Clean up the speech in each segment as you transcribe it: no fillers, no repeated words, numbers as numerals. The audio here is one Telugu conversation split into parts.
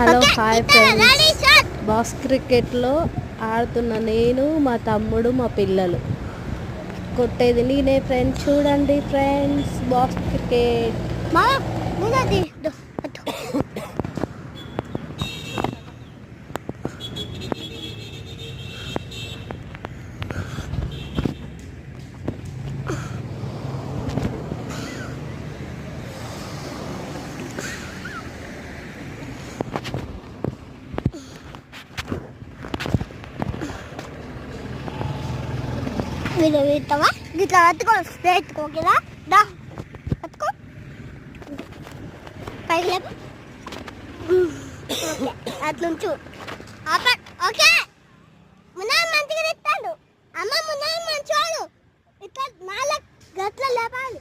హలో హాయ్ ఫ్రెండ్స్, బాక్స్ క్రికెట్లో ఆడుతున్న నేను, మా తమ్ముడు, మా పిల్లలు. కొట్టేది నేనే ఫ్రెండ్స్. చూడండి ఫ్రెండ్స్, బాక్స్ క్రికెట్. వీళ్ళు వీస్తావా ఇట్లా పట్టుకో, పెట్టుకో కదా, దా పట్టుకో, పైకి లేపు. అట్లుంచు. ఓకే, మున్నాడు మంచిగా తిట్టాడు. అమ్మ మున్నాడు మంచివాడు. ఇట్లా 4 గట్ల లేపాలి.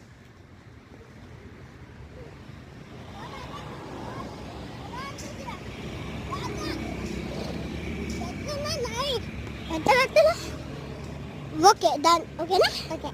Okay, done. ఓకేనా? ఓకే.